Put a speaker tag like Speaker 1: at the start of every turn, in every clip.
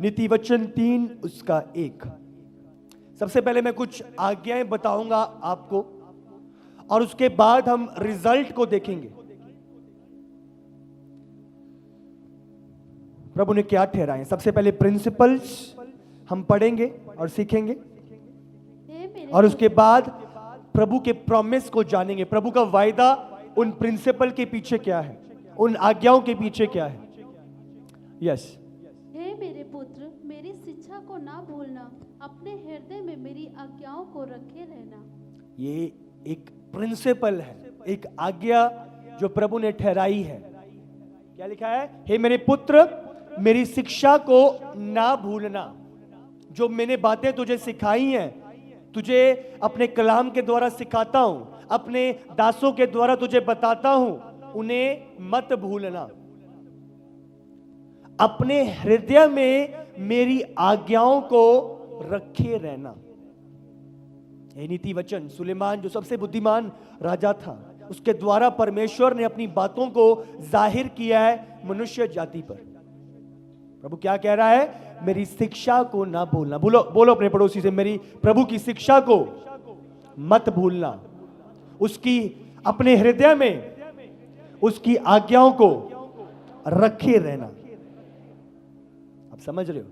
Speaker 1: नीति वचन 3:1। सबसे पहले मैं कुछ आज्ञाएं बताऊंगा आपको और उसके बाद हम रिजल्ट को देखेंगे। प्रभु ने क्या ठहराए। सबसे पहले प्रिंसिपल्स हम पढ़ेंगे और सीखेंगे और उसके बाद प्रभु के प्रॉमिस को जानेंगे। प्रभु का वायदा उन प्रिंसिपल के पीछे क्या है, उन आज्ञाओं के पीछे क्या है। यस।
Speaker 2: हे मेरे पुत्र, मेरी शिक्षा को ना भूलना, अपने हृदय में मेरी आज्ञाओं को रखे रहना। ये
Speaker 1: एक प्रिंसिपल है, एक आज्ञा जो प्रभु ने ठहराई है। क्या लिखा है? हे मेरे पुत्र, मेरी शिक्षा को ना भूलना। जो मैंने बातें तुझे सिखाई हैं, तुझे अपने कलाम के द्वारा सिखाता हूं, अपने दासों के द्वारा तुझे बताता हूं, उन्हें मत भूलना। अपने हृदय में मेरी आज्ञाओं को रखे रहना। ये नीति वचन सुलेमान जो सबसे बुद्धिमान राजा था, उसके द्वारा परमेश्वर ने अपनी बातों को जाहिर किया है मनुष्य जाति पर। प्रभु क्या कह रहा है? मेरी शिक्षा को ना भूलना। बोलो बोलो अपने पड़ोसी से, मेरी प्रभु की शिक्षा को मत भूलना। उसकी अपने हृदय में उसकी आज्ञाओं को रखे रहना। आप समझ रहे हो?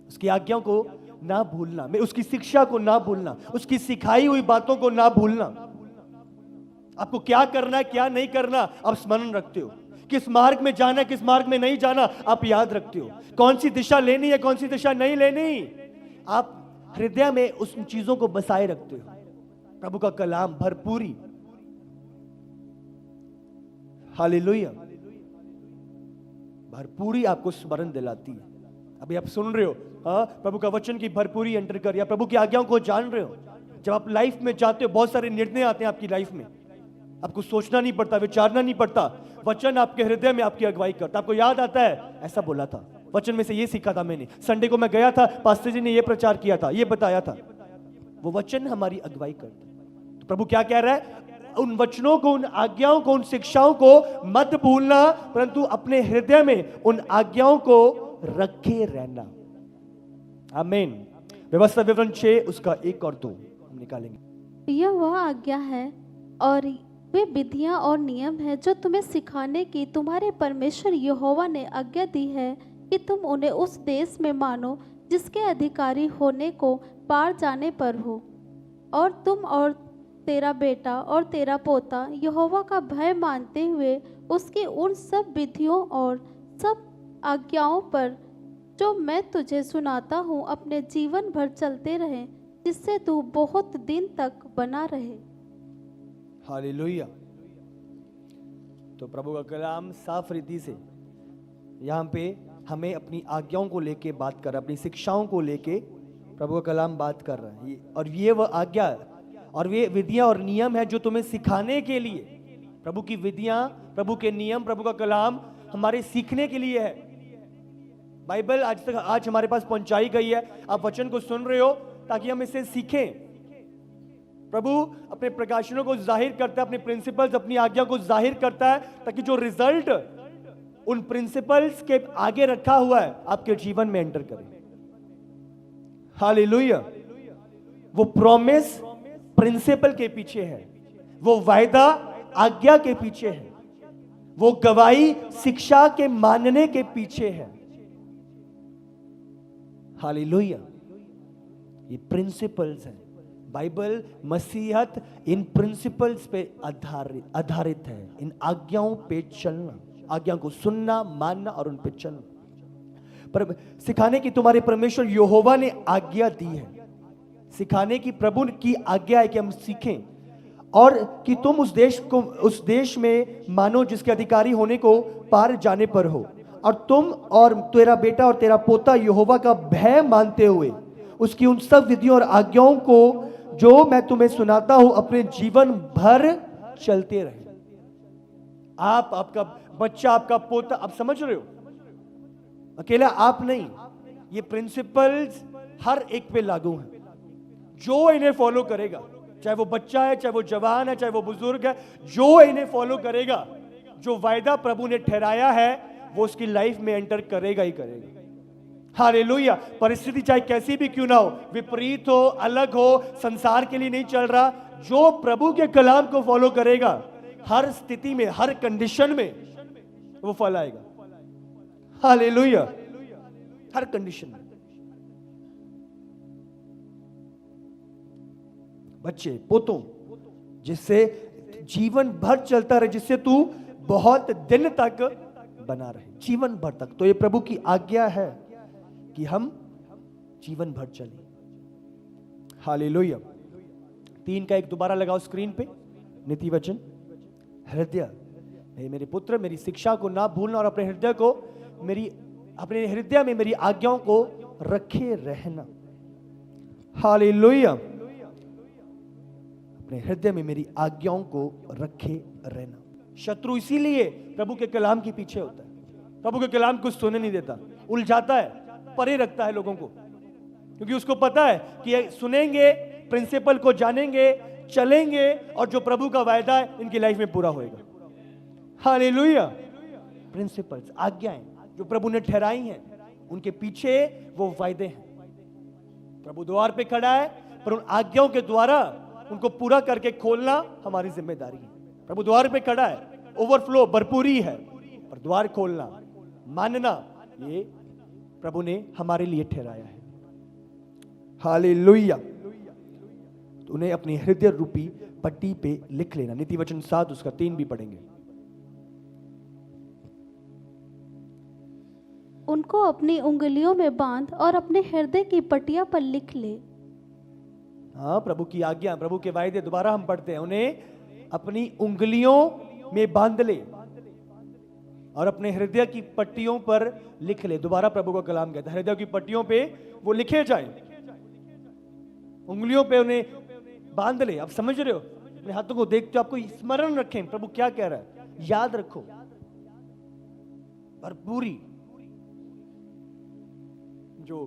Speaker 1: उसकी आज्ञाओं को ना भूलना, मैं उसकी शिक्षा को ना भूलना, उसकी सिखाई हुई बातों को ना भूलना। आपको क्या करना है, क्या नहीं करना, आप स्मरण रखते हो। किस मार्ग में जाना है, किस मार्ग में नहीं जाना, आप याद रखते हो। कौन सी दिशा लेनी है, कौन सी दिशा नहीं लेनी, आप हृदय में उस चीजों को बसाए रखते हो। प्रभु का कलाम भरपूरी, हालेलुया, भरपूरी आपको स्मरण दिलाती है। अभी आप सुन रहे हो, हाँ, प्रभु का वचन की भरपूरी एंटर कर, या प्रभु की आज्ञाओं को जान रहे हो। जब आप लाइफ में जाते हो, बहुत सारे निर्णय आते हैं आपकी लाइफ में, आपको सोचना नहीं पड़ता, विचारना नहीं पड़ता, वचन आपके हृदय में आपकी अगुवाई करता। आपको याद आता है, ऐसा बोला था, वचन में से ये सीखा था मैंने, संडे को मैं गया था, पास्टर जी ने ये प्रचार किया था, ये बताया था। वो वचन हमारी अगुवाई करता। तो प्रभु क्या कह रहा है? उन वचनों को, उन आज्ञाओं को, उन शिक्षाओं को मत भूलना, परंतु अपने हृदय में उन आज्ञाओं को रखे रहना। आमीन। व्यवस्था विवरण 6:1 और 2 हम निकालेंगे।
Speaker 2: यह वह आज्ञा है और वे विधियां और नियम हैं जो तुम्हें सिखाने की तुम्हारे परमेश्वर यहोवा ने आज्ञा दी है, कि तुम उन्हें उस देश में मानो जिसके अधिकारी होने को पार जाने पर हो, और तुम और तेरा बेटा और तेरा पोता यहोवा का भय मानते हुए उसकी उन सब विधियों और सब आज्ञाओं पर जो मैं तुझे सुनाता हूँ अपने जीवन भर चलते रहें, जिससे तू बहुत दिन तक बना रहे।
Speaker 1: हालेलुया। तो प्रभु का कलाम साफ रीति से यहाँ पे हमें अपनी आज्ञाओं को लेके बात कर रहा है, अपनी शिक्षाओं को लेके प्रभु का कलाम बात कर रहा है। और ये वह आज्ञा और वे विधियां और नियम है जो तुम्हें सिखाने के लिए। प्रभु की विधियां, प्रभु के नियम, प्रभु का कलाम हमारे सीखने के लिए है। बाइबल आज हमारे पास पहुंचाई गई है। आप वचन को सुन रहे हो ताकि हम इसे सीखें। प्रभु अपने प्रकाशनों को जाहिर करता है, अपने प्रिंसिपल्स, अपनी आज्ञा को जाहिर करता है, ताकि जो रिजल्ट उन प्रिंसिपल्स के आगे रखा हुआ है आपके जीवन में एंटर करे। हालेलुया। वो प्रॉमिस प्रिंसिपल के पीछे है, वो वायदा आज्ञा के पीछे है, वो गवाही शिक्षा के मानने के पीछे है। हालेलुया। ये प्रिंसिपल्स हैं। बाइबल मसीहत इन प्रिंसिपल्स पे आधारित है, इन आज्ञाओं पे चलना, आज्ञा को सुनना, मानना और उन पे चलना। पर सिखाने की तुम्हारे परमेश्वर यहोवा ने आज्ञा दी है। सिखाने की प्रभु की आज्ञा है कि हम सीखें और कि तुम उस देश में मानो जिसके अधिकारी होने को पार जाने पर हो, और तुम और तेरा बेटा और तेरा पोता यहोवा का भय मानते हुए उसकी उन सब विधियों और आज्ञाओं को जो मैं तुम्हें सुनाता हूं अपने जीवन भर चलते रहे। आप, आपका बच्चा, आपका पोता, आप समझ रहे हो, अकेला आप नहीं, ये प्रिंसिपल्स हर एक पे लागू हैं। जो इन्हें फॉलो करेगा, चाहे वो बच्चा है, चाहे वो जवान है, चाहे वो बुजुर्ग है, जो इन्हें फॉलो करेगा, जो वायदा प्रभु ने ठहराया है, वो उसकी लाइफ में एंटर करेगा ही करेगा। हालेलुया। परिस्थिति चाहे कैसी भी क्यों ना हो, विपरीत हो, अलग हो, संसार के लिए नहीं चल रहा, जो प्रभु के कलाम को फॉलो करेगा, हर स्थिति में, हर कंडीशन में वो फल आएगा। हालेलुया। हर कंडीशन में। बच्चे, पोतों, जिससे जीवन भर चलता रहे, जिससे तू बहुत दिन तक बना रहे, जीवन भर तक। तो ये प्रभु की आज्ञा है कि हम जीवन भर चलें। हालेलुया। 3 का 1 दोबारा लगाओ स्क्रीन पे, नीति वचन। हृदय, मेरे पुत्र, मेरी शिक्षा को ना भूलना और अपने हृदय में मेरी आज्ञाओं को रखे रहना। हालेलुया। अपने हृदय में मेरी आज्ञाओं को रखे रहना। शत्रु इसीलिए प्रभु के कलाम के पीछे होता है, प्रभु के कलाम को सुनने नहीं देता, उलझाता है, परे रखता है लोगों को, क्योंकि उसको पता है कि सुनेंगे, प्रिंसिपल को जानेंगे, चलेंगे, और जो प्रभु का वायदा है इनकी लाइफ में पूरा होएगा। हालेलुया। प्रिंसिपल्स, आज्ञाएं जो प्रभु ने ठहराई हैं, उनके पीछे वो वायदे हैं। प्रभु द्वार पे खड़ा है, पर उन आज्ञाओं के द्वारा उनको पूरा करके खोलना हमारी जिम्मेदारी है। प्रभु द्वार पे खड़ा है, ओवरफ्लो, भरपूरी है, पर द्वार खोलना, मानना, ये प्रभु ने हमारे लिए ठहराया है। हालेलुया। तो उन्हें अपनी हृदय रूपी पट्टी पे लिख लेना। नीति वचन 7 उसका 3 भी पढ़ेंगे।
Speaker 2: उनको अपनी उंगलियों में बांध और अपने हृदय की पटिया पर लिख ले।
Speaker 1: हाँ, प्रभु की आज्ञा, प्रभु के वायदे दोबारा हम पढ़ते हैं। उन्हें अपनी उंगलियों में बांध ले और अपने हृदय की पट्टियों पर लिख ले। दोबारा प्रभु का कलाम कहता है, हृदय की पट्टियों पे वो लिखे जाए, उंगलियों पे उन्हें बांध ले। आप समझ रहे हो? अपने हाथों को देखते हो, आपको स्मरण रखें प्रभु क्या कह रहा है, याद रखो। भरपूरी, जो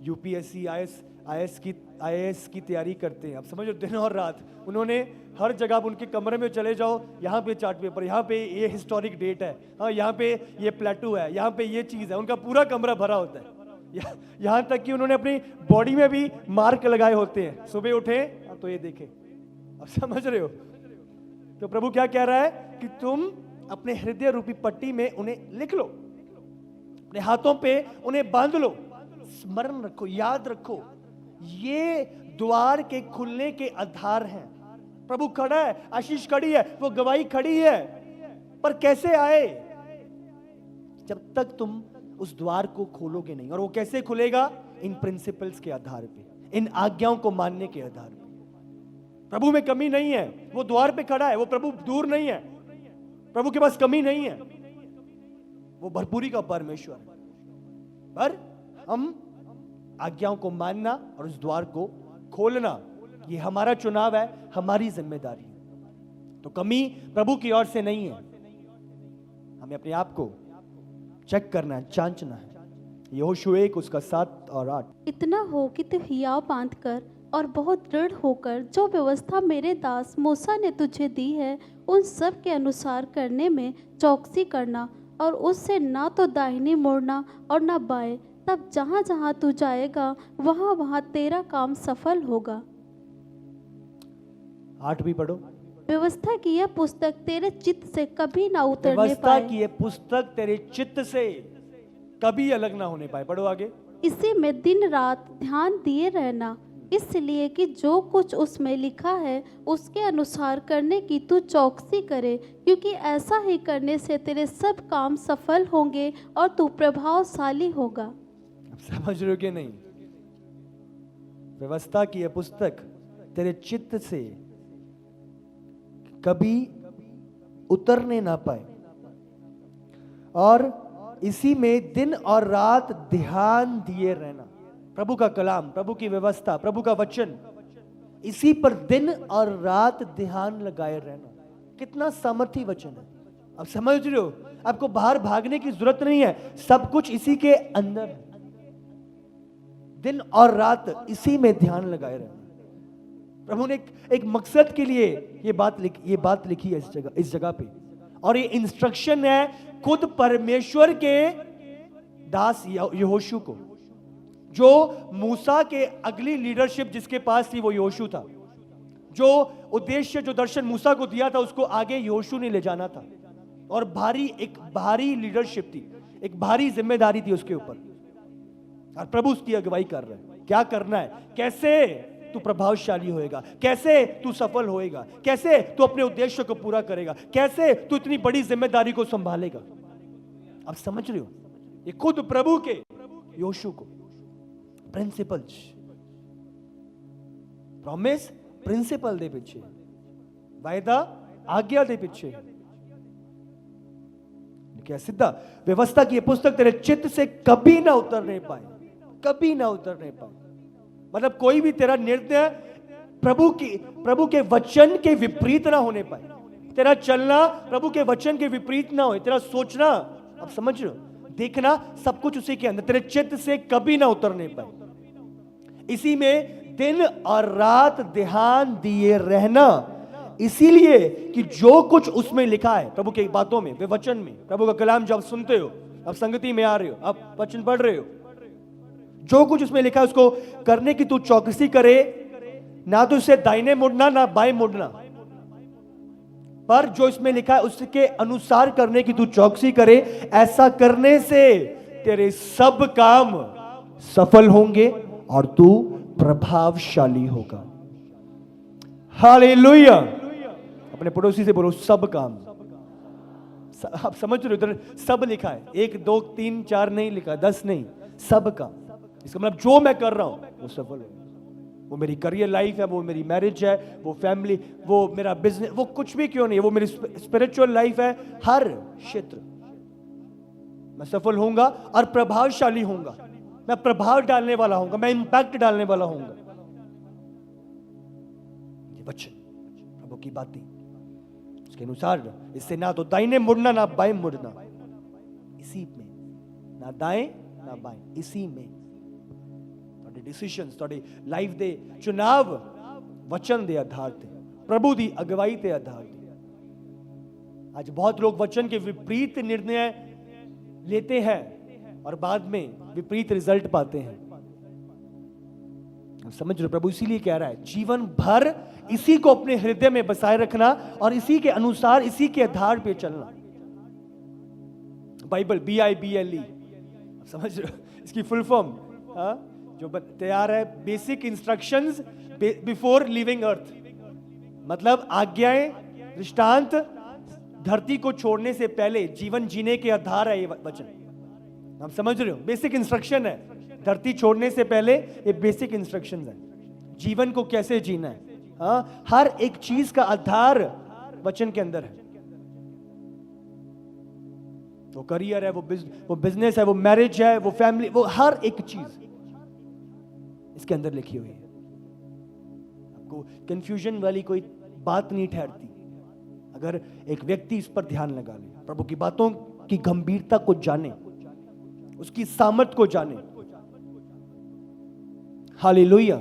Speaker 1: यूपीएससी आईएएस की तैयारी करते हैं, आप समझो, दिन और रात उन्होंने हर जगह, उनके कमरे में चले जाओ, यहाँ पे चार्ट पेपर, यहाँ पे ये हिस्टोरिक डेट है, हाँ यहाँ पे ये प्लेटू है, यहाँ पे ये चीज़ है, उनका पूरा कमरा भरा होता है। यहाँ तक कि उन्होंने अपनी बॉडी में भी मार्क लगाए होते हैं। सुबह उठे तो ये देखे, आप समझ रहे हो? तो प्रभु क्या कह रहा है कि तुम अपने हृदय रूपी पट्टी में उन्हें लिख लो, अपने हाथों पे उन्हें बांध लो, स्मरण रखो, याद रखो। ये द्वार के खुलने के आधार हैं। प्रभु खड़ा है, आशीष खड़ी है, वो गवाही खड़ी है, पर कैसे आए? जब तक तुम उस द्वार को खोलोगे नहीं। और वो कैसे खुलेगा? इन प्रिंसिपल्स के आधार पे, इन आज्ञाओं को मानने के आधार पे। प्रभु में कमी नहीं है, वो द्वार पे खड़ा है, वो प्रभु दूर नहीं है, प्रभु के पास कमी नहीं है, वो भरपूरी का परमेश्वर है। पर हम आज्ञाओं को मानना और उस द्वार को खोलना, ये हमारा चुनाव है, हमारी जिम्मेदारी है। तो कमी प्रभु की ओर से नहीं है, हमें अपने आप को चेक करना है, जांचना है। यहोशू 1 उसका 7 और 8।
Speaker 2: इतना हो कि तू हियाव बांध कर और बहुत दृढ़ होकर जो व्यवस्था मेरे दास मूसा ने तुझे दी है, उन सब के अनुसार करने में चौकसी करना, और उससे ना तो दाहिनी मुड़ना और ना बाएं। तब जहाँ जहाँ तू जाएगा वहाँ वहाँ तेरा काम सफल होगा।
Speaker 1: 8 भी पढ़ो।
Speaker 2: व्यवस्था की यह पुस्तक तेरे चित्त से कभी ना उतरने
Speaker 1: व्यवस्था
Speaker 2: पाए।
Speaker 1: की यह पुस्तक तेरे चित्त से कभी अलग ना होने पाए। पढ़ो आगे।
Speaker 2: इसी में दिन रात ध्यान दिए रहना, इसलिए कि जो कुछ उसमें लिखा है उसके अनुसार करने की तू चौकसी करे, क्योंकि ऐसा ही करने से तेरे सब काम सफल होंगे और तू प्रभावशाली होगा।
Speaker 1: समझ रहे हो कि नहीं? व्यवस्था की यह पुस्तक तेरे चित्त से कभी उतरने ना पाए, और इसी में दिन और रात ध्यान दिए रहना। प्रभु का कलाम, प्रभु की व्यवस्था, प्रभु का वचन, इसी पर दिन और रात ध्यान लगाए रहना। कितना सामर्थी वचन है, आप समझ रहे हो? आपको बाहर भागने की जरूरत नहीं है, सब कुछ इसी के अंदर है। दिन और रात इसी में ध्यान लगाए रहना। प्रभु ने एक मकसद के लिए ये बात लिखी है इस जगह पे, और ये इंस्ट्रक्शन है खुद परमेश्वर के दास यहोशू को, जो मूसा के अगली लीडरशिप जिसके पास थी वो यहोशू था। जो उद्देश्य, जो दर्शन मूसा को दिया था उसको आगे यहोशू ने ले जाना था, और एक भारी लीडरशिप थी, एक भारी जिम्मेदारी थी उसके ऊपर, और प्रभु उसकी अगुवाई कर रहे हैं। क्या करना है, कैसे तू प्रभावशाली होएगा, कैसे तू सफल होएगा, कैसे तू अपने उद्देश्य को पूरा करेगा, कैसे तू इतनी बड़ी जिम्मेदारी को संभालेगा। आप समझ रहे हो, ये खुद प्रभु के यहोशू को प्रिंसिपल्स, प्रॉमिस प्रिंसिपल दे पीछे, वायदा आज्ञा दे पीछे। क्या सीधा व्यवस्था की पुस्तक तेरे चित्त से कभी ना उतरने पाए, कभी ना उतरने पाए। मतलब कोई भी तेरा निर्णय प्रभु के वचन के विपरीत ना होने पाए, तेरा चलना प्रभु के वचन के विपरीत ना हो, तेरा सोचना, आप समझ रहे हो, देखना सब कुछ उसी के अंदर तेरे चित्त से कभी ना उतरने पाए। इसी में दिन और रात ध्यान दिए रहना, इसीलिए कि जो कुछ उसमें लिखा है प्रभु की बातों में, वे वचन में, प्रभु का कलाम जब सुनते हो, अब संगति में आ रहे हो, अब वचन पढ़ रहे हो, जो कुछ उसमें लिखा है उसको करने की तू चौकसी करे, ना तो उससे दाहिने मुड़ना ना बाएं मुड़ना, पर जो इसमें लिखा है उसके अनुसार करने की तू चौकसी करे। ऐसा करने से तेरे सब काम सफल होंगे और तू प्रभावशाली होगा। हालेलुया। अपने पड़ोसी से बोलो सब काम। आप समझ रहे हो, इधर सब लिखा है, 1 2 3 4 नहीं लिखा, 10 नहीं, सब काम। इसका मतलब जो मैं कर रहा हूं वो सफल होगा। वो मेरी करियर लाइफ है, वो मेरी मैरिज है, वो फैमिली, वो मेरा बिजनेस, वो कुछ भी क्यों नहीं है, वो मेरी स्पिरिचुअल लाइफ है, हर क्षेत्र मैं सफल होऊंगा और प्रभावशाली होऊंगा। मैं प्रभाव डालने वाला होऊंगा, मैं इंपैक्ट डालने वाला होऊंगा। ये वचन प्रभु की बातें, उसके अनुसार इससे ना तो दाहिने मुड़ना ना बाएं मुड़ना, इसी में, ना दाएं ना बाएं, इसी में डिसीजंस ਤੁਹਾਡੇ ਲਾਈਫ ਦੇ ਚੁਣਾਵ वचन ਦੇ आधार ਤੇ, प्रभु ਦੀ अगुवाई ਤੇ आधार ਤੇ। आज बहुत लोग वचन के विपरीत निर्णय लेते हैं और बाद में विपरीत रिजल्ट पाते हैं। आप समझ रहे हो, प्रभु इसीलिए कह रहा है जीवन भर इसी को अपने हृदय में बसाए रखना और इसी के अनुसार, इसी के आधार पे चलना। बाइबल BIBLE, समझ रहे हो, इसकी फुल फॉर्म जो तैयार है, बेसिक इंस्ट्रक्शंस बिफोर लिविंग अर्थ, मतलब आज्ञाएं, दृष्टांत धरती को छोड़ने से पहले जीवन जीने के आधार है ये वचन। आप समझ रहे हो, बेसिक इंस्ट्रक्शन है, धरती छोड़ने से पहले ये बेसिक इंस्ट्रक्शंस है, जीवन को कैसे जीना है। हाँ, हर एक चीज का आधार वचन के अंदर है। वो करियर है, वो बिजनेस है, वो मैरिज है, वो फैमिली, वो हर एक चीज इसके अंदर लिखी हुई है। आपको कंफ्यूजन वाली कोई बात नहीं ठहरती अगर एक व्यक्ति इस पर ध्यान लगा ले, प्रभु की बातों की गंभीरता को जाने, उसकी सामर्थ को जाने। हालेलुया।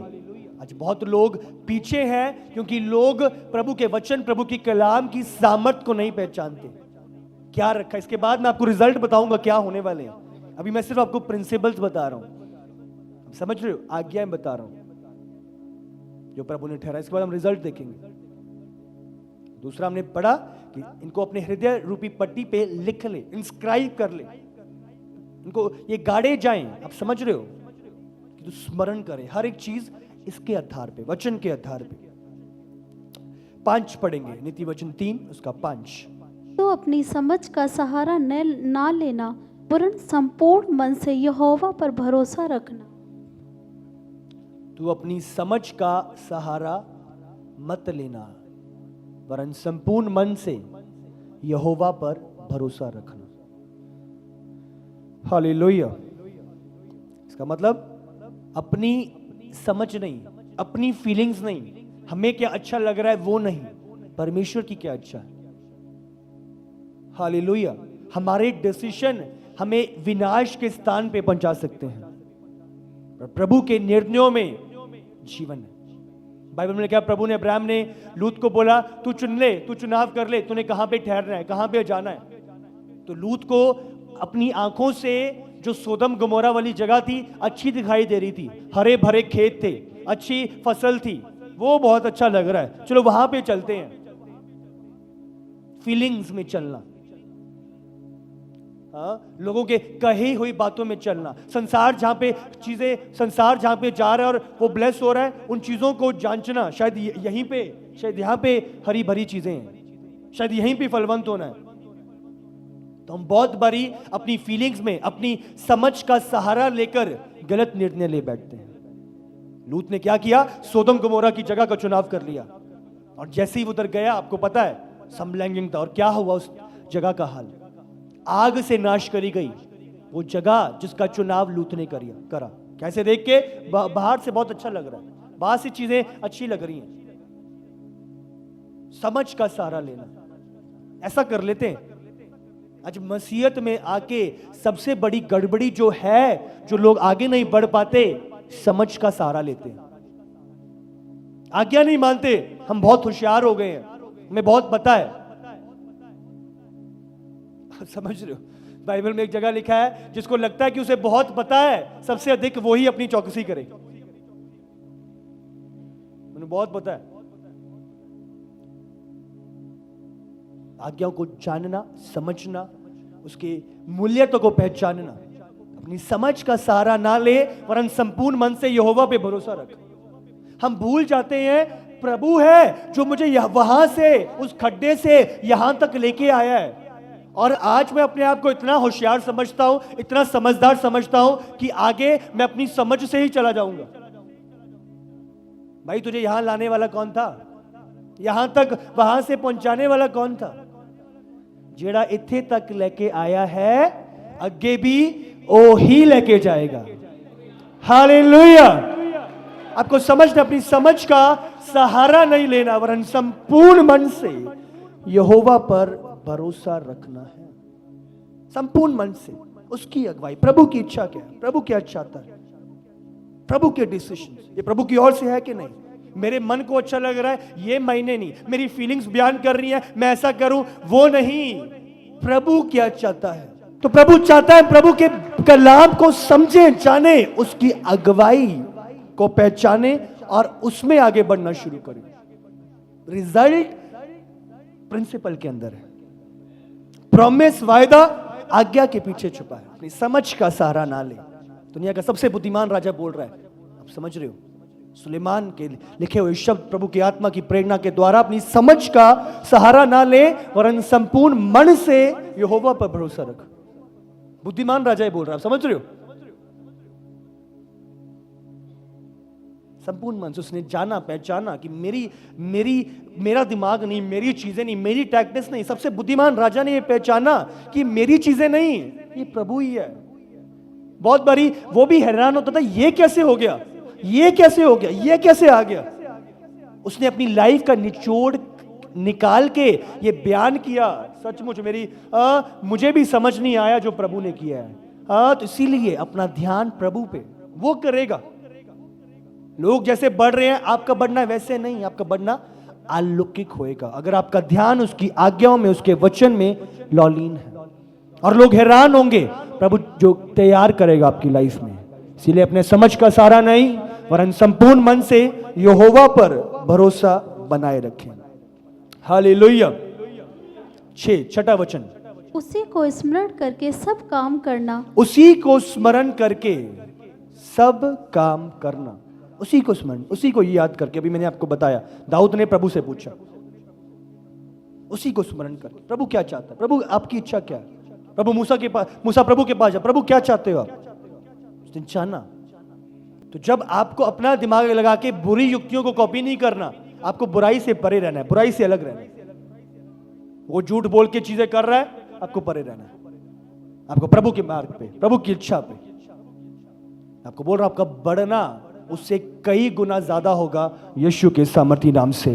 Speaker 1: आज बहुत लोग पीछे हैं क्योंकि लोग प्रभु के वचन, प्रभु की कलाम की सामर्थ को नहीं पहचानते। क्या रखा, इसके बाद मैं आपको रिजल्ट बताऊंगा क्या होने वाले हैं। अभी मैं सिर्फ आपको प्रिंसिपल्स बता रहा हूं, समझ रहे हो, आज्ञाएं बता रहा हूं जो प्रभु ने ठहराया। इसके बाद हम रिजल्ट देखेंगे। दूसरा हमने पढ़ा कि इनको अपने हृदय रूपी पट्टी पे लिख ले, इंस्क्राइब कर ले, इनको ये गाड़े जाएं। आप समझ रहे हो कि तो स्मरण करें हर एक चीज इसके आधार पे, वचन के आधार पे। 5 पढ़ेंगे, नीति वचन 3 उसका 5।
Speaker 2: तो अपनी समझ का सहारा ना लेना, वरन संपूर्ण मन से यहोवा पर भरोसा रखना।
Speaker 1: तू अपनी समझ का सहारा मत लेना, वरन संपूर्ण मन से यहोवा पर भरोसा रखना। हालेलुया। इसका मतलब अपनी समझ नहीं, अपनी फीलिंग्स नहीं, हमें क्या अच्छा लग रहा है वो नहीं, परमेश्वर की क्या अच्छा है। हालेलुया। हमारे डिसीजन हमें विनाश के स्थान पे पहुंचा सकते हैं, प्रभु के निर्णयों में जीवन है। बाइबल में क्या, प्रभु ने अब्राहम ने लूत को बोला तू चुन ले, तू चुनाव कर ले, तूने कहां पे ठहरना है, कहां पे जाना है। तो लूत को अपनी आंखों से जो सोदम गमोरा वाली जगह थी अच्छी दिखाई दे रही थी, हरे भरे खेत थे, अच्छी फसल थी, वो बहुत अच्छा लग रहा है, चलो वहां पे चलते हैं। फीलिंग्स में चलना, लोगों के कही हुई बातों में चलना, संसार जहां पे जा रहा है और वो ब्लेस हो रहा है, उन चीजों को जांचना, शायद यहां पे हरी भरी चीजें हैं, शायद यहीं पे फलवंत होना है। तो हम बहुत बारी अपनी फीलिंग्स में, अपनी समझ का सहारा लेकर गलत निर्णय ले बैठते हैं। लूत ने क्या किया? सोदम गमोरा की जगह का चुनाव कर लिया, और जैसे ही उधर गया, आपको पता है समलैंगिक था, और क्या हुआ उस जगह का हाल? आग से नाश करी गई वो जगह जिसका चुनाव लूत ने करा। कैसे? देख के बाहर से बहुत अच्छा लग रहा है, बाहर से चीजें अच्छी लग रही हैं, समझ का सहारा लेना, ऐसा कर लेते हैं। आज मसीहत में आके सबसे बड़ी गड़बड़ी जो है, जो लोग आगे नहीं बढ़ पाते, समझ का सहारा लेते हैं, आज्ञा नहीं मानते। हम बहुत होशियार हो गए हैं, हमें बहुत पता है। समझ रहे हो? बाइबल में एक जगह लिखा है, जिसको लगता है कि उसे बहुत पता है, सबसे अधिक वो ही अपनी चौकसी करे। मुझे बहुत पता है। आज्ञाओं को जानना, समझना, उसके मूल्यता को पहचानना, अपनी समझ का सहारा ना ले, वरन संपूर्ण मन से यहोवा पे भरोसा रख। हम भूल जाते हैं प्रभु है जो मुझे वहां से, उस खड्डे से यहां तक लेके आया है, और आज मैं अपने आप को इतना होशियार समझता हूं, इतना समझदार समझता हूं कि आगे मैं अपनी समझ से ही चला जाऊंगा। भाई तुझे यहां लाने वाला कौन था? यहां तक वहां से पहुंचाने वाला कौन था? जेड़ा इत्थे तक लेके आया है, अगे भी ओ ही लेके जाएगा। हालेलुया। आपको समझना, अपनी समझ का सहारा नहीं लेना, वरन संपूर्ण मन से यहोवा पर भरोसा रखना है। संपूर्ण मन से उसकी अगुवाई, प्रभु की इच्छा क्या है, प्रभु क्या चाहता है, प्रभु के डिसीजन ये प्रभु की ओर से है कि नहीं। मेरे मन को अच्छा लग रहा है, ये मायने नहीं, मेरी फीलिंग्स बयान कर रही है, मैं ऐसा करूं, वो नहीं। प्रभु क्या चाहता है? तो प्रभु चाहता है प्रभु के कलाम को समझे, जाने, उसकी अगुवाई को पहचाने और उसमें आगे बढ़ना शुरू करें। रिजल्ट प्रिंसिपल के अंदर है। प्रॉमिस, वायदा आज्ञा के पीछे छुपा है। अपनी समझ का सहारा ना ले। दुनिया का सबसे बुद्धिमान राजा बोल रहा है, आप समझ रहे हो? सुलेमान के लिखे हुए शब्द प्रभु की आत्मा की प्रेरणा के द्वारा, अपनी समझ का सहारा ना ले, वरन संपूर्ण मन से यहोवा पर भरोसा रख। बुद्धिमान राजा ही बोल रहा है, आप समझ रहे हो? संपूर्ण मन से उसने जाना, पहचाना कि मेरा दिमाग नहीं, मेरी चीजें नहीं, मेरी टैक्टिक्स नहीं। सबसे बुद्धिमान राजा ने यह पहचाना कि मेरी चीजें नहीं, ये प्रभु ही है। बहुत बारी वो भी हैरान होता था, ये कैसे हो गया, ये कैसे हो गया, ये कैसे आ गया। उसने अपनी लाइफ का निचोड़ निकाल के ये बयान किया, सचमुच मुझे भी समझ नहीं आया जो प्रभु ने किया है। तो इसीलिए अपना ध्यान प्रभु पे, वो करेगा। लोग जैसे बढ़ रहे हैं, आपका बढ़ना वैसे नहीं, आपका बढ़ना अलौकिक होएगा अगर आपका ध्यान उसकी आज्ञाओं में, उसके वचन में लौलीन है। और लोग हैरान होंगे प्रभु जो तैयार करेगा आपकी लाइफ में। इसीलिए अपने समझ का सहारा नहीं, वरन संपूर्ण मन से यहोवा पर भरोसा बनाए रखें। हालेलुया। छठा वचन,
Speaker 2: उसी को स्मरण करके सब काम करना।
Speaker 1: उसी को स्मरण करके सब काम करना। उसी को स्मरण, उसी को याद करके। अभी मैंने आपको बताया, दाऊद ने प्रभु से पूछा, उसी को स्मरण करके प्रभु क्या चाहता है, प्रभु आपकी इच्छा क्या है। प्रभु मूसा प्रभु के पास जा, प्रभु क्या चाहते हो आप, उसने जाना। तो जब आपको अपना दिमाग लगा के बुरी युक्तियों को कॉपी नहीं करना, आपको बुराई से परे रहना है, बुराई से अलग रहना है। वो झूठ बोल के चीजें कर रहा है, आपको परे रहना है। आपको प्रभु के मार्ग पे, प्रभु की इच्छा पे, आपको बोल रहा हूं, आपका बढ़ना उससे कई गुना ज्यादा होगा यीशु के सामर्थी नाम से,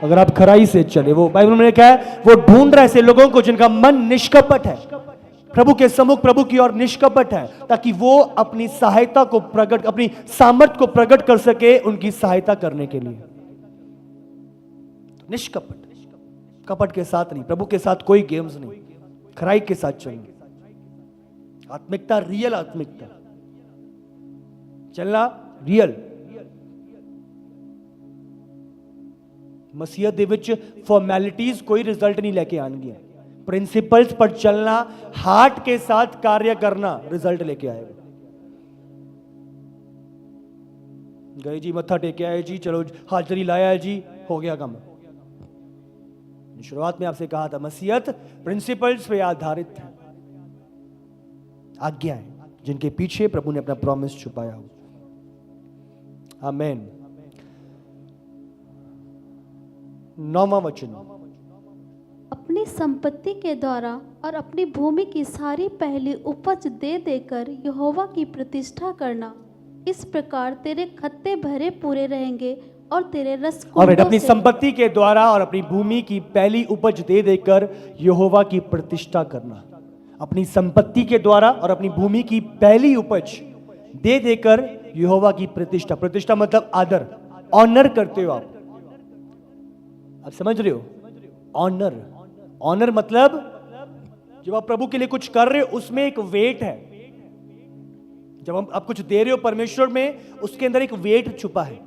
Speaker 1: अगर आप खराई से चले। वो बाइबल में क्या है, वो ढूंढ रहा है ऐसे लोगों को जिनका मन निष्कपट है, प्रभु के सम्मुख, प्रभु की ओर निष्कपट है, ताकि वो अपनी सहायता को प्रकट, अपनी सामर्थ को प्रकट कर सके उनकी सहायता करने के लिए। निष्कपट, कपट के साथ नहीं, प्रभु के साथ कोई गेम्स नहीं, खराई के साथ चलेंगे। आत्मिकता, रियल आत्मिकता, चलना रियल। मसीहत ਦੇ ਵਿੱਚ फॉर्मेलिटीज कोई रिजल्ट नहीं लेके आएंगी, प्रिंसिपल्स पर चलना, हार्ट के साथ कार्य करना रिजल्ट लेके आएगा। गए जी, मत्था टेके आए जी, चलो हाजरी लाया जी, हो गया काम। शुरुआत में आपसे कहा था मसीहत प्रिंसिपल्स पे आधारित है, आज्ञाएं जिनके पीछे प्रभु ने अपना प्रॉमिस छुपाया हो। आमेन। 9वां वचन,
Speaker 2: अपनी संपत्ति के द्वारा और अपनी भूमि की सारी पहली उपज दे देकर यहोवा की प्रतिष्ठा करना, इस प्रकार तेरे खत्ते भरे पूरे रहेंगे और तेरे रस
Speaker 1: और अपनी संपत्ति के द्वारा और अपनी भूमि की पहली उपज दे देकर यहोवा की प्रतिष्ठा करना। अपनी संपत्ति के द्वारा और अपनी भूमि की पहली उपज दे देकर यहोवा की प्रतिष्ठा, प्रतिष्ठा मतलब आदर, ऑनर करते हो आप समझ रहे हो? ऑनर, ऑनर मतलब जब आप प्रभु के लिए कुछ कर रहे हो उसमें एक वेट है। जब आप कुछ दे रहे हो परमेश्वर में, उसके अंदर एक वेट छुपा है।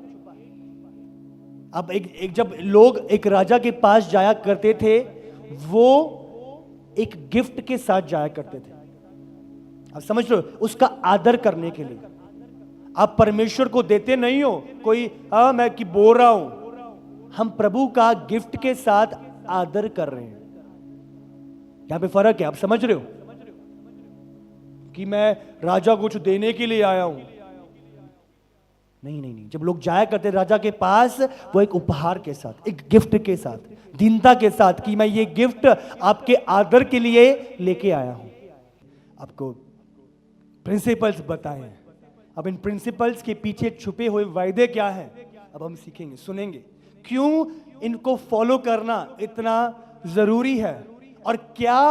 Speaker 1: अब एक जब लोग एक राजा के पास जाया करते थे, वो एक गिफ्ट के साथ जाया करते थे, आप समझ रहे हो? उसका आदर करने के लिए। आप परमेश्वर को देते नहीं हो कोई, मैं कि बोल रहा हूं, हम प्रभु का गिफ्ट के साथ आदर कर रहे हैं। यहां पे फर्क है, आप समझ रहे हो? कि मैं राजा को कुछ देने के लिए आया हूं, नहीं नहीं नहीं। जब लोग जाया करते राजा के पास, वो एक उपहार के साथ, एक गिफ्ट के साथ, दीनता के साथ, कि मैं ये गिफ्ट आपके आदर के लिए लेके आया हूं। आपको प्रिंसिपल्स बताए हैं, अब इन प्रिंसिपल्स के पीछे छुपे हुए वायदे क्या हैं, अब हम सीखेंगे, सुनेंगे क्यों इनको फॉलो करना इतना जरूरी है, और क्या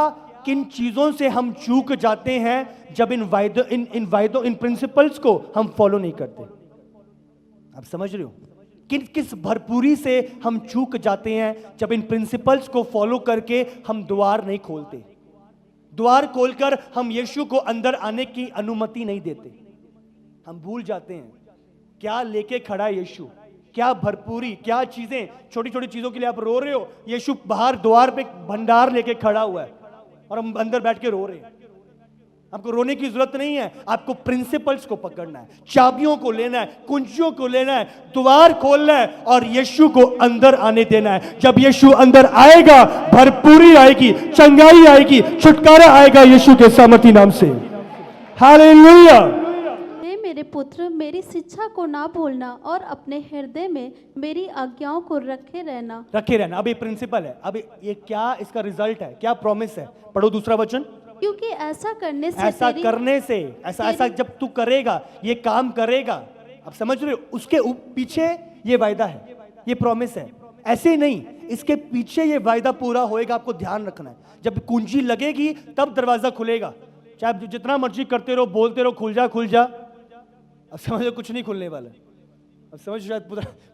Speaker 1: किन चीजों से हम चूक जाते हैं जब इन वायदों इन प्रिंसिपल्स को हम फॉलो नहीं करते। आप समझ रहे हो? किस भरपूरी से हम चूक जाते हैं जब इन प्रिंसिपल्स को फॉलो करके हम द्वार नहीं खोलते, द्वार खोलकर हम यीशु को अंदर आने की अनुमति नहीं देते। हम भूल जाते हैं क्या लेके खड़ा है यीशु, क्या भरपूरी, क्या चीजें, छोटी छोटी चीजों के लिए आप रो रहे हो, यीशु बाहर द्वार पे भंडार लेके खड़ा हुआ है और हम अंदर बैठ के रो रहे हैं। आपको रोने की जरूरत नहीं है, आपको प्रिंसिपल्स को पकड़ना है, चाबियों को लेना है, कुंजियों को लेना है, द्वार खोलना है और यीशु को अंदर आने देना है। जब यीशु अंदर आएगा, भरपूरी आएगी, चंगाई आएगी, छुटकारा आएगा यीशु के सामर्थी नाम से। हालेलुया।
Speaker 2: हे मेरे पुत्र, मेरी शिक्षा को ना भूलना और अपने हृदय में मेरी आज्ञाओं को रखे रहना।
Speaker 1: रखे रहना, अब ये प्रिंसिपल है। अब ये क्या इसका रिजल्ट है, क्या प्रॉमिस है? पढ़ो दूसरा वचन।
Speaker 2: क्योंकि ऐसा करने से
Speaker 1: ऐसा जब तू करेगा, ये काम करेगा, आप समझ रहे हो? उसके पीछे ये वायदा है, ये प्रॉमिस है। ऐसे ही नहीं, इसके पीछे ये वायदा पूरा होएगा, आपको ध्यान रखना है। जब कुंजी लगेगी तब दरवाजा खुलेगा, चाहे जितना मर्जी करते रहो, बोलते रहो खुल जा खुल जा, अब समझो कुछ नहीं खुलने वाला। अब समझ, शायद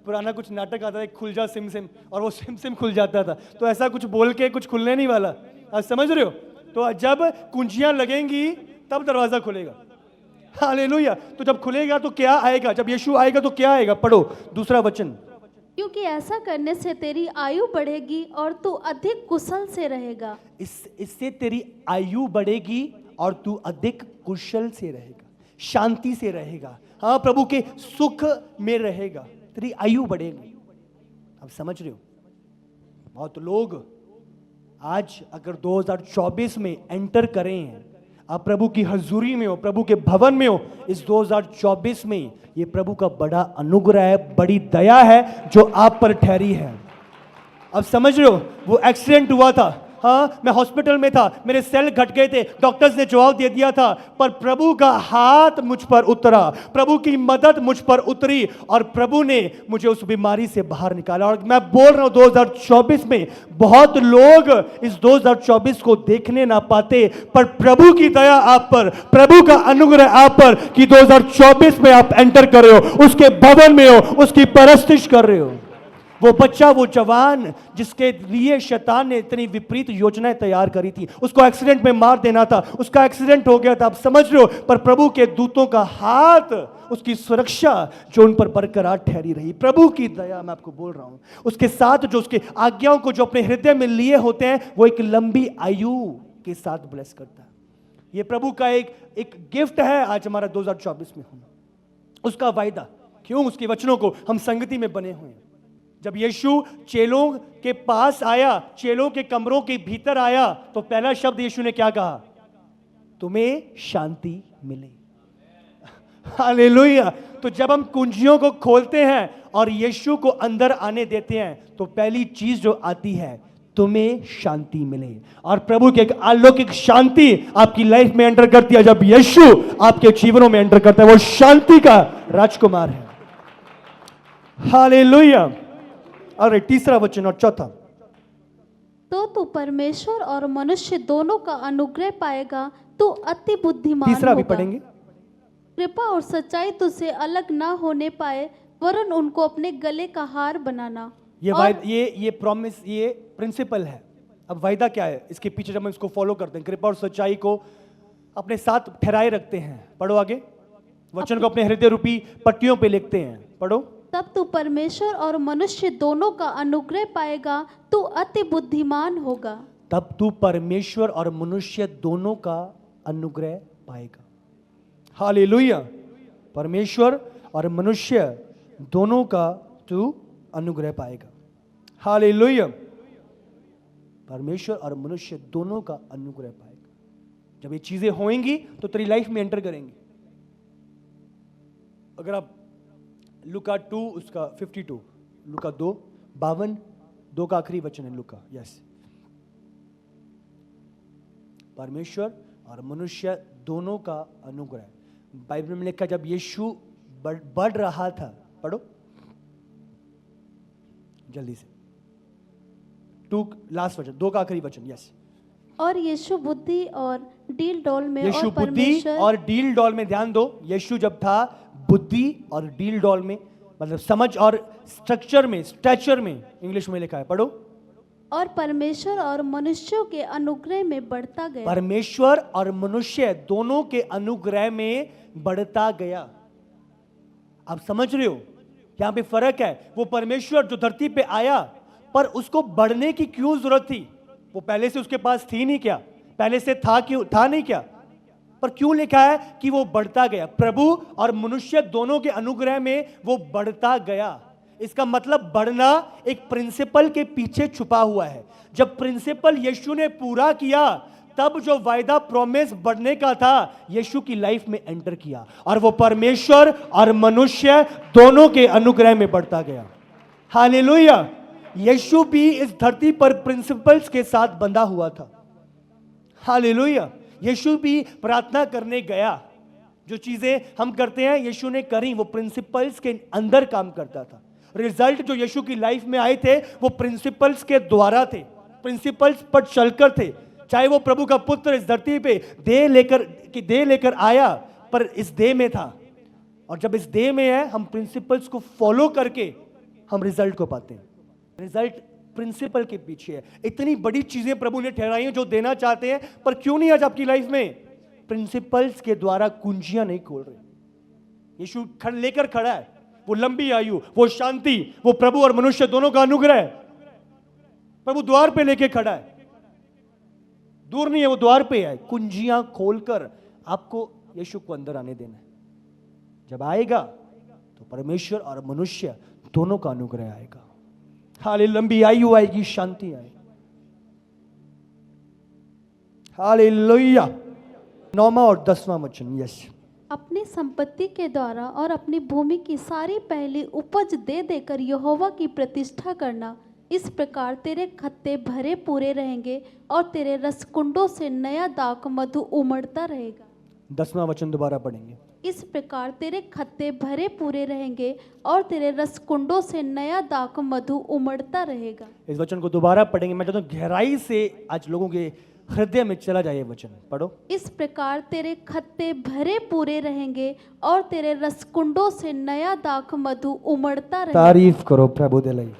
Speaker 1: पुराना कुछ नाटक आता था, खुल जा सिम सिम, और वो सिम सिम खुल जाता था। तो ऐसा कुछ बोल के कुछ खुलने नहीं वाला, आप समझ रहे हो? तो जब कुंजियां लगेंगी तब दरवाजा खुलेगा। हालेलुया। तो जब खुलेगा तो क्या आएगा? जब यीशु आएगा तो क्या आएगा? पढ़ो दूसरा वचन।
Speaker 2: क्योंकि ऐसा करने से तेरी आयु बढ़ेगी और तू अधिक कुशल से रहेगा।
Speaker 1: इससे तेरी आयु बढ़ेगी और तू अधिक कुशल से रहेगा, शांति से रहेगा, हाँ, प्रभु के सुख में रहेगा, तेरी आयु बढ़ेगी। अब समझ रहे हो? बहुत लोग आज अगर 2024 में एंटर करें हैं, आप प्रभु की हजूरी में हो, प्रभु के भवन में हो, इस 2024 में ये प्रभु का बड़ा अनुग्रह है, बड़ी दया है जो आप पर ठहरी है। अब समझ रहे हो? वो एक्सीडेंट हुआ था, हाँ, मैं हॉस्पिटल में था, मेरे सेल घट गए थे, डॉक्टर्स ने जवाब दे दिया था, पर प्रभु का हाथ मुझ पर उतरा, प्रभु की मदद मुझ पर उतरी और प्रभु ने मुझे उस बीमारी से बाहर निकाला। और मैं बोल रहा हूं 2024 में बहुत लोग इस 2024 को देखने ना पाते, पर प्रभु की दया आप पर, प्रभु का अनुग्रह आप पर कि 2024 में आप एंटर कर रहे हो, उसके भवन में हो, उसकी परस्तिश कर रहे हो। वो बच्चा, वो जवान जिसके लिए शैतान ने इतनी विपरीत योजनाएं तैयार करी थी, उसको एक्सीडेंट में मार देना था, उसका एक्सीडेंट हो गया था, आप समझ रहे हो, पर प्रभु के दूतों का हाथ, उसकी सुरक्षा जो उन पर बरकरार ठहरी रही, प्रभु की दया, मैं आपको बोल रहा हूं, उसके साथ जो उसके आज्ञाओं को जो अपने हृदय में लिए होते हैं, वो एक लंबी आयु के साथ ब्लेस करता है। ये प्रभु का एक गिफ्ट है आज हमारा 2024 में होना, उसका वायदा। क्यों? उसके वचनों को हम संगति में बने हुए हैं। जब यीशु चेलों के पास आया, चेलों के कमरों के भीतर आया, तो पहला शब्द यीशु ने क्या कहा? तुम्हें शांति मिले। हालेलुया। तो जब हम कुंजियों को खोलते हैं और यीशु को अंदर आने देते हैं, तो पहली चीज जो आती है, तुम्हें शांति मिले। और प्रभु की एक अलौकिक शांति आपकी लाइफ में एंटर करती है जब यीशु आपके जीवनों में एंटर करता है। वो शांति का राजकुमार है। हालेलुया। और तीसरा वचन और चौथा,
Speaker 2: तो तू परमेश्वर और मनुष्य दोनों का अनुग्रह पाएगा, तू अति बुद्धिमान
Speaker 1: तीसरा भी
Speaker 2: होगा।
Speaker 1: पढ़ेंगे।
Speaker 2: कृपा और सच्चाई तुझसे अलग ना होने पाए, वरन उनको अपने गले का हार बनाना।
Speaker 1: ये प्रॉमिस, ये प्रिंसिपल है। अब वायदा क्या है इसके पीछे? जब हम इसको फॉलो करते हैं, कृपा और सच्चाई को अपने साथ ठहराए रखते हैं। पढ़ो आगे, वचन को अपने हृदय रूपी पट्टियों पे लिखते हैं। पढ़ो।
Speaker 2: तब तू परमेश्वर और मनुष्य दोनों का अनुग्रह पाएगा, तू अति बुद्धिमान होगा।
Speaker 1: तब तू परमेश्वर और मनुष्य दोनों का अनुग्रह पाएगा। हालेलुया। परमेश्वर और मनुष्य दोनों का तू अनुग्रह पाएगा। हालेलुया। परमेश्वर और मनुष्य दोनों का अनुग्रह पाएगा। जब ये चीजें होंगी तो तेरी लाइफ में एंटर करेंगी। अगर आप लुका 2 उसका 52, लुका 2:52, 2 का आखिरी वचन है लुका। यस, परमेश्वर और मनुष्य दोनों का अनुग्रह। बाइबल में लिखा जब यीशु बढ़ रहा था, पढ़ो जल्दी से, 2 लास्ट वचन, 2 का आखिरी वचन। यस,
Speaker 2: और यीशु बुद्धि और डील डॉल में,
Speaker 1: यीशु
Speaker 2: और
Speaker 1: बुद्धि
Speaker 2: परमेश्वर
Speaker 1: और डील डॉल में, ध्यान दो, यीशु जब था बुद्धि और डील डॉल में, मतलब समझ और स्ट्रक्चर में, स्टैचर में, इंग्लिश में लिखा है, पढ़ो।
Speaker 2: और परमेश्वर और मनुष्यों के अनुग्रह में बढ़ता गया।
Speaker 1: परमेश्वर और मनुष्य दोनों के अनुग्रह में बढ़ता गया। आप समझ रहे हो यहां पे फर्क है। वो परमेश्वर जो धरती पे आया, पर उसको बढ़ने की क्यों जरूरत थी? वो पहले से उसके पास थी नहीं क्या? पहले से था क्यों? था नहीं क्या? पर क्यों लिखा है कि वो बढ़ता गया? प्रभु और मनुष्य दोनों के अनुग्रह में वो बढ़ता गया। इसका मतलब बढ़ना एक प्रिंसिपल के पीछे छुपा हुआ है। जब प्रिंसिपल यीशु ने पूरा किया, तब जो वायदा प्रॉमिस बढ़ने का था, यीशु की लाइफ में एंटर किया, और वो परमेश्वर और मनुष्य दोनों के अनुग्रह में बढ़ता गया। हालेलुया। यीशु भी इस धरती पर प्रिंसिपल्स के साथ बंधा हुआ था। हालेलुया। यीशु भी प्रार्थना करने गया। जो चीजें हम करते हैं यीशु ने करी, वो प्रिंसिपल्स के अंदर काम करता था। रिजल्ट जो यीशु की लाइफ में आए थे, वो प्रिंसिपल्स के द्वारा थे, प्रिंसिपल्स पर चलकर थे। चाहे वो प्रभु का पुत्र इस धरती पे देह लेकर आया, पर इस देह में था, और जब इस देह में है, हम प्रिंसिपल्स को फॉलो करके हम रिजल्ट को पाते हैं। रिजल्ट प्रिंसिपल के पीछे है। इतनी बड़ी चीजें प्रभु ने ठहराई हैं जो देना चाहते हैं, पर क्यों नहीं आज आपकी लाइफ में प्रिंसिपल्स के द्वारा कुंजियां नहीं खोल रहे? यीशु लेकर खड़ा है, वो लंबी आयु, वो शांति, वो प्रभु और मनुष्य दोनों का अनुग्रह। प्रभु द्वार पे लेके खड़ा है, दूर नहीं है, वो द्वार पे है। कुंजियां खोलकर आपको यीशु को अंदर आने देना है। जब आएगा तो परमेश्वर और मनुष्य दोनों का अनुग्रह आएगा। हालेलुया। लंबी आयु आएगी, शांति आएगी। हालेलुया। 9वां और 10वां वचन। यस,
Speaker 2: अपनी संपत्ति के द्वारा और अपनी भूमि की सारी पहली उपज दे देकर यहोवा की प्रतिष्ठा करना। इस प्रकार तेरे खत्ते भरे पूरे रहेंगे और तेरे रसकुंडों से नया दाख मधु उमड़ता रहेगा।
Speaker 1: 10वां वचन दोबारा पढ़ेंगे।
Speaker 2: इस प्रकार तेरे खत्ते भरे पूरे रहेंगे और तेरे रसकुंडों से नया दाख मधु उमड़ता रहेगा।
Speaker 1: इस वचन को दोबारा पढ़ेंगे। मैं चाहता हूं गहराई से आज लोगों के हृदय में चला जाए वचन। पढ़ो।
Speaker 2: इस प्रकार तेरे खत्ते भरे पूरे रहेंगे और तेरे रसकुंडों से नया दाख मधु उमड़ता रहेगा।
Speaker 1: तारीफ करो प्रभु दे लई।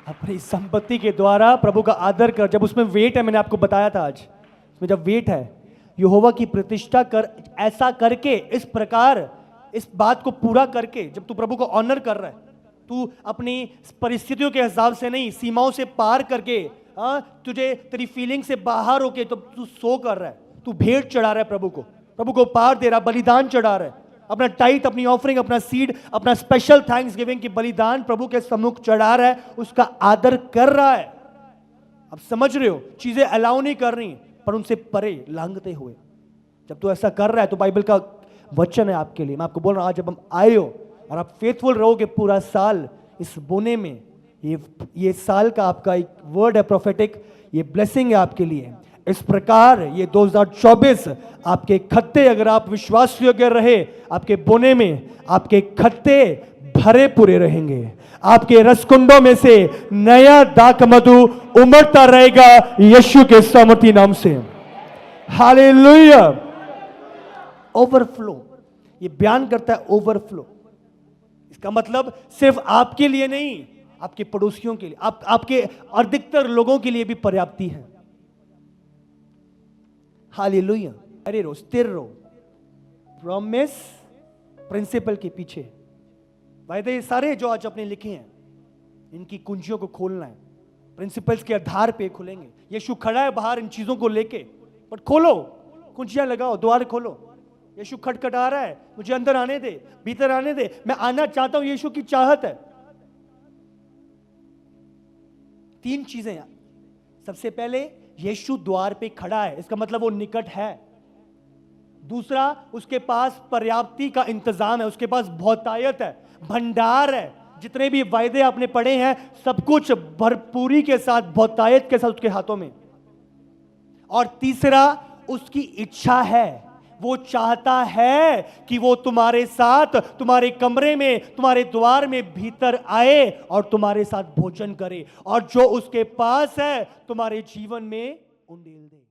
Speaker 1: अपनी संपत्ति के द्वारा प्रभु का आदर कर। जब उसमें वेट है, मैंने आपको बताया था आज, उसमें जब वेट है, यहोवा की प्रतिष्ठा कर, ऐसा करके, इस प्रकार, इस बात को पूरा करके, जब तू प्रभु को ऑनर कर रहा है, तू अपनी परिस्थितियों के हिसाब से नहीं, सीमाओं से पार करके, तुझे तेरी फीलिंग से बाहर होके तो तू सो कर रहा है, तू भेंट चढ़ा रहा है प्रभु को पार दे रहा, बलिदान चढ़ा रहा है, अपना टाइट, अपनी ऑफरिंग, अपना सीड, अपना स्पेशल थैंक्स गिविंग की बलिदान प्रभु के सम्मुख चढ़ा रहा है, उसका आदर कर रहा है। अब समझ रहे हो, चीजें अलाउ नहीं कर रही पर उनसे परे लांघते हुए। जब तू ऐसा कर रहा है तो बाइबल का वचन है आपके लिए, मैं आपको बोल रहा हूं, आज जब हम आए हो और आप फेथफुल रहोगे पूरा साल इस बोने में, ये साल का आपका एक वर्ड है प्रोफेटिक, ये ब्लेसिंग है आपके लिए। इस प्रकार ये 2024 आपके खत्ते, अगर आप विश्वास योग्य रहे, आपके बोने में आपके खत्ते भरे पूरे रहेंगे, आपके रसकुंडों में से नया दाक मधु उमड़ता रहेगा यीशु के सामर्थी नाम से। हालेलुया। ओवरफ्लो, ये बयान करता है ओवरफ्लो। इसका मतलब सिर्फ आपके लिए नहीं, आपके पड़ोसियों के लिए, आपके अधिकतर लोगों के लिए भी पर्याप्ति है। हालेलुया। अरे रो, स्थिर रहो, प्रॉमिस प्रिंसिपल के पीछे। वायदे सारे जो आज अपने लिखे हैं, इनकी कुंजियों को खोलना है, प्रिंसिपल्स के आधार पे खुलेंगे। यीशु खड़ा है बाहर इन चीजों को लेके, बट खोलो, कुंजियां लगाओ, द्वार खोलो। यीशु खटखटा रहा है, मुझे अंदर आने दे, भीतर आने दे, मैं आना चाहता हूं, यीशु की चाहत है। 3 चीजें। सबसे पहले यीशु द्वार पे खड़ा है, इसका मतलब वो निकट है। दूसरा, उसके पास पर्याप्ति का इंतजाम है, उसके पास बहुतायत है, भंडार है। जितने भी वायदे आपने पढ़े हैं, सब कुछ भरपूरी के साथ, बहुतायत के साथ उसके हाथों में। और तीसरा, उसकी इच्छा है, वो चाहता है कि वो तुम्हारे साथ, तुम्हारे कमरे में, तुम्हारे द्वार में भीतर आए और तुम्हारे साथ भोजन करे, और जो उसके पास है तुम्हारे जीवन में उंडेल दे।